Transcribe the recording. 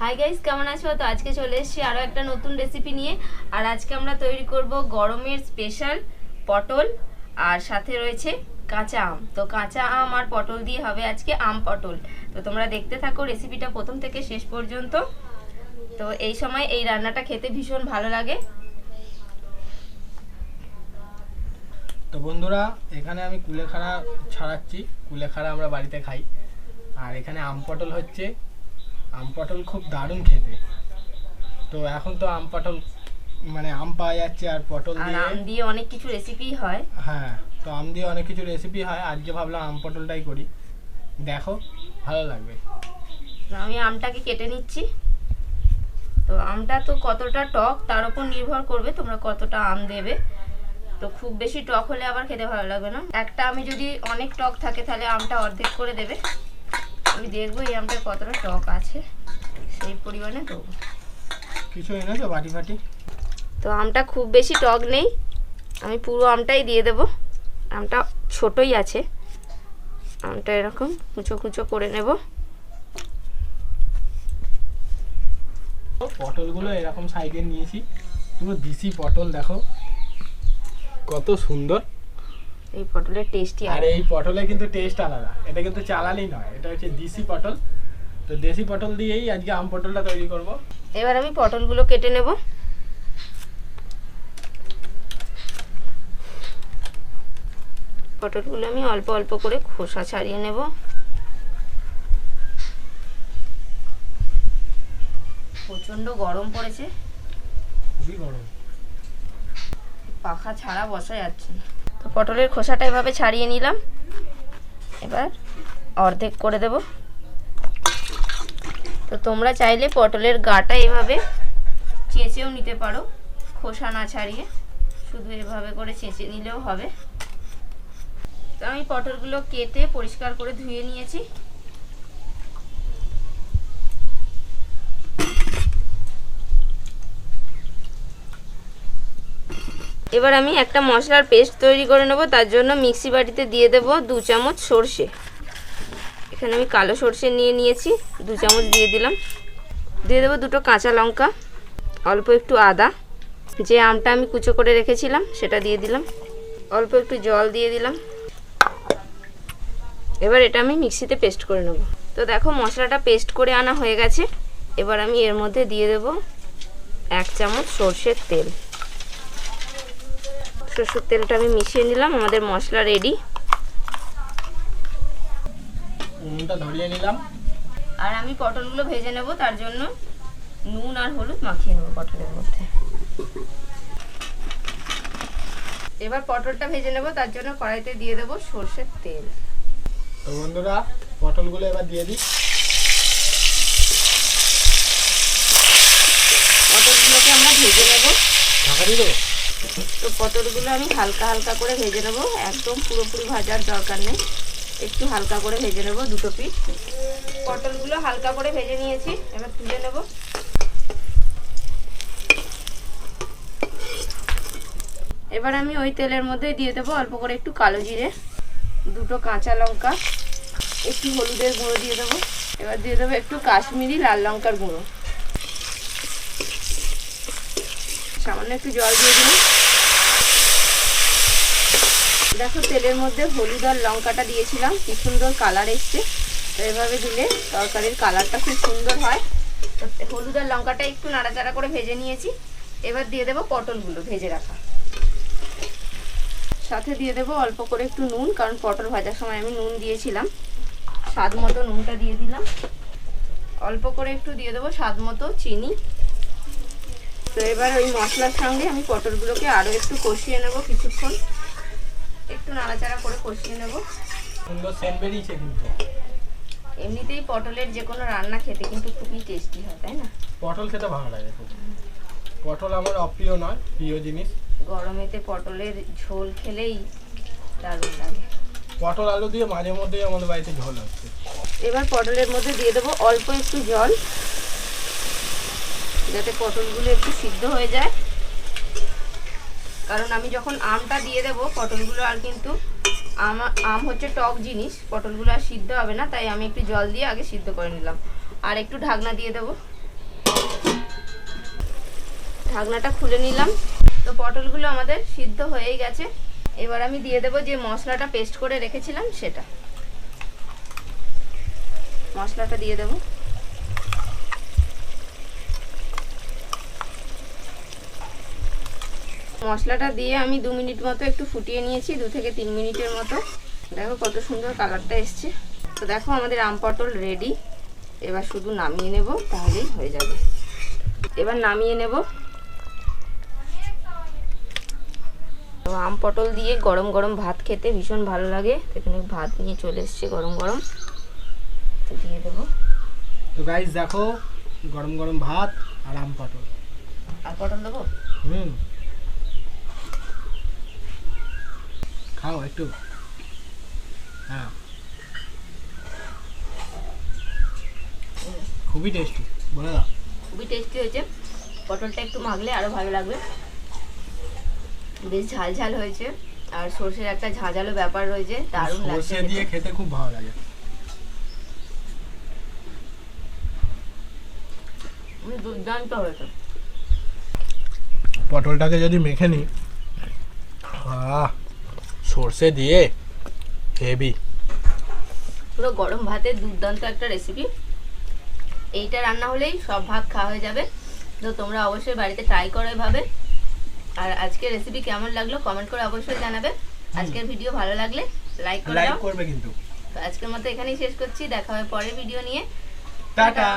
Hi guys, কেমন আছো? তো আজকে চলে এসেছি আরও একটা নতুন রেসিপি নিয়ে। আর আজকে আমরা তৈরি করব গরমের স্পেশাল পটল, আর সাথে রয়েছে কাঁচা আম। তো কাঁচা আম আর পটল দিয়ে হবে আজকে আম পটল। তো তোমরা দেখতে থাকো রেসিপিটা প্রথম থেকে শেষ পর্যন্ত। তো এই সময় এই রান্নাটা খেতে ভীষণ ভালো লাগে। তো বন্ধুরা, এখানে আমি কুলেখাড়া ছাড়াচ্ছি। কুলেখাড়া আমরা বাড়িতে খাই। আর এখানে আম পটল হচ্ছে। আম পটল খুব দারুণ খেতে। তো এখন তো আম পটল মানে আম পাওয়া যাচ্ছে, আর পটল দিয়ে আম দিয়ে অনেক কিছু রেসিপি হয়। হ্যাঁ, তো আম দিয়ে অনেক কিছু রেসিপি হয়। আজকে ভাবলাম আম পটলটাই করি, দেখো ভালো লাগবে। আমি আমটাকে কেটে নিচ্ছি। তো আমটা তো কতটা টক তার উপর নির্ভর করবে তোমরা কতটা আম দেবে। তো খুব বেশি টক হলে আবার খেতে ভালো লাগবে না। একটা আমি যদি অনেক টক থাকে তাহলে আমটা অর্ধেক করে দেবে। আমি দেখবো এই আমটা কতটা টক আছে, সেই পরিমাণে দেবো। কিছু এনেছো বাটি ফাটি? তো আমটা খুব বেশি টক নেই, আমি পুরো আমটাই দিয়ে দেব। আমটা ছোটই আছে, আমটা এরকম কুচো কুচো করে নেব। পটলগুলো এরকম সাইডে নিয়েছি, পুরো দেশি পটল, দেখো কত সুন্দর। এই পটলের টেস্টই আর এই পটলে কিন্তু টেস্ট আলাদা। এটা কিন্তু চালালি নয়, এটা হচ্ছে দেশি পটল। তো দেশি পটল দিয়েই আজকে আম পটলটা তৈরি করব। এবার আমি পটলগুলো কেটে নেব। পটলগুলো আমি অল্প অল্প করে খোসা ছাড়িয়ে নেব। প্রচন্ড গরম পড়েছে, খুবই গরম, পাখা ছাড়া বসা যাচ্ছে না। তো পটলের খোসাটা এভাবে ছাড়িয়ে নিলাম। এবার অর্ধেক করে দেব। তো তোমরা চাইলে পটলের গাটা এভাবে চেঁচেও নিতে পারো, খোসা না ছাড়িয়ে, শুধু এভাবে করে চেঁচে নিলেও হবে। তো আমি পটলগুলো কেটে পরিষ্কার করে ধুয়ে নিয়েছি। এবার আমি একটা মশলার পেস্ট তৈরি করে নেব। তার জন্য মিক্সি বাটিতে দিয়ে দেব 2 চামচ সর্ষে। এখানে আমি কালো সর্ষে নিয়ে নিয়েছি, 2 চামচ দিয়ে দিলাম। দিয়ে দেবো 2টো কাঁচা লঙ্কা, অল্প একটু আদা, যে আমটা আমি কুচো করে রেখেছিলাম সেটা দিয়ে দিলাম, অল্প একটু জল দিয়ে দিলাম। এবার এটা আমি মিক্সিতে পেস্ট করে নেব। তো দেখো মশলাটা পেস্ট করে আনা হয়ে গেছে। এবার আমি এর মধ্যে দিয়ে দেব 1 চামচ সর্ষের তেল। সর্ষের তেলটা আমি মিশিয়ে নিলাম। আমাদের মশলা রেডি। উনুনটা ধরিয়ে নিলাম। আর আমি পটলগুলো ভেজে নেব, তার জন্য নুন আর হলুদ মাখিয়ে নেব পটলের মধ্যে। এবার পটলটা ভেজে নেব, তার জন্য কড়াইতে দিয়ে দেব সর্ষের তেল। তো বন্ধুরা, পটলগুলো এবার দিয়ে দিই। পটলগুলোকে আমরা ভেজে নেব। ঢাকা দিয়ে দেবো। তো পটলগুলো আমি হালকা হালকা করে ভেজে নেব, একদম পুরোপুরি ভাজার দরকার নেই, একটু হালকা করে ভেজে নেব। 2 পিঠ পটলগুলো হালকা করে ভেজে নিয়েছি, এবার তুলে নেব। এবার আমি ওই তেলের মধ্যে দিয়ে দেবো অল্প করে একটু কালো জিরে, 2টো কাঁচা লঙ্কা, একটু হলুদের গুঁড়ো দিয়ে দেবো। এবার দিয়ে দেবো একটু কাশ্মীরি লাল লঙ্কার গুঁড়ো, সামান্য একটু জল দিয়ে দিন। দেখো তেলের মধ্যে হলুদ আর লঙ্কাটা দিয়েছিলাম, কি সুন্দর কালার এসছে। তো এভাবে দিলে তরকারির কালারটা খুব সুন্দর হয়। তো হলুদ আর লঙ্কাটা একটু নাড়াচাড়া করে ভেজে নিয়েছি। এবার দিয়ে দেবো পটলগুলো ভেজে রাখা, সাথে দিয়ে দেবো অল্প করে একটু নুন, কারণ পটল ভাজার সময় আমি নুন দিয়েছিলাম। স্বাদ মতো নুনটা দিয়ে দিলাম। অল্প করে একটু দিয়ে দেবো স্বাদ মতো চিনি। তো এবার ওই মশলার সঙ্গে আমি পটলগুলোকে আরও একটু কষিয়ে নেব কিছুক্ষণ, একটু নাড়াচাড়া করে কষিয়ে নেব। সুন্দর সেন্ট বেরিয়েছে কিন্তু। এমনিতেই পটলের যে কোনো রান্না খেতে কিন্তু খুবই টেস্টি হয়, তাই না? পটল খেতে ভালো লাগে খুব। পটল আমার অপ্রিয় নয়, প্রিয় জিনিস। গরমেতে পটলের ঝোল খেলেই দারুণ লাগে। পটল আলু দিয়ে মাঝে মধ্যেই আমাদের বাড়িতে ঝোল হচ্ছে। এবার পটলের মধ্যে দিয়ে দেবো অল্প একটু জল, যাতে পটলগুলো একটু সিদ্ধ হয়ে যায়। কারণ আমি যখন আমটা দিয়ে দেবো পটলগুলো আর কিন্তু আম হচ্ছে টক জিনিস, পটলগুলো আর সিদ্ধ হবে না, তাই আমি একটু জল দিয়ে আগে সিদ্ধ করে নিলাম। আর একটু ঢাকনা দিয়ে দেবো। ঢাকনাটা খুলে নিলাম। তো পটলগুলো আমাদের সিদ্ধ হয়েই গেছে। এবার আমি দিয়ে দেবো যে মশলাটা পেস্ট করে রেখেছিলাম সেটা। মশলাটা দিয়ে দেবো। মশলাটা দিয়ে আমি 2 মিনিট মতো একটু ফুটিয়ে নিয়েছি, 2 থেকে 3 মিনিটের মতো। দেখো কত সুন্দর কালারটা এসছে। তো দেখো আমাদের আম পটল রেডি। এবার শুধু নামিয়ে নেব, তাহলেই হয়ে যাবে। এবার নামিয়ে নেব। তো আম পটল দিয়ে গরম গরম ভাত খেতে ভীষণ ভালো লাগে। এখানে ভাত নিয়ে চলে এসছে গরম গরম, দিয়ে দেবো। তো গাইস দেখো গরম গরম ভাত আর আম পটল। আর পটল দেবো? খাও একটু। হ্যাঁ, খুবই টেস্টি, বলে দাও। খুবই টেস্টি হয়েছে। পটলটা একটু মাখলে আরো ভালো লাগবে। বেশ ঝাল ঝাল হয়েছে, আর সর্ষের একটা ঝাঁঝালো ব্যাপার রয়েছে, দারুণ লাগছে। সর্ষে দিয়ে খেতে খুব ভালো লাগে। দুর্দান্ত হয়েছে। পটলটাকে যদি মেখে নিই, সর্ষে দিয়ে হেভি। পুরো গরম ভাতের দুর্দান্ত একটা রেসিপি। এইটা রান্না হলেই সব ভাত খাওয়া হয়ে যাবে। তো তোমরা অবশ্যই বাড়িতে ট্রাই করো এভাবে। আর আজকের রেসিপি কেমন লাগলো কমেন্ট করে অবশ্যই জানাবে। আজকের ভিডিও ভালো লাগলে লাইক করবে কিন্তু। তো আজকের মতো এখানেই শেষ করছি। দেখা হবে পরের ভিডিও নিয়ে। টাটা।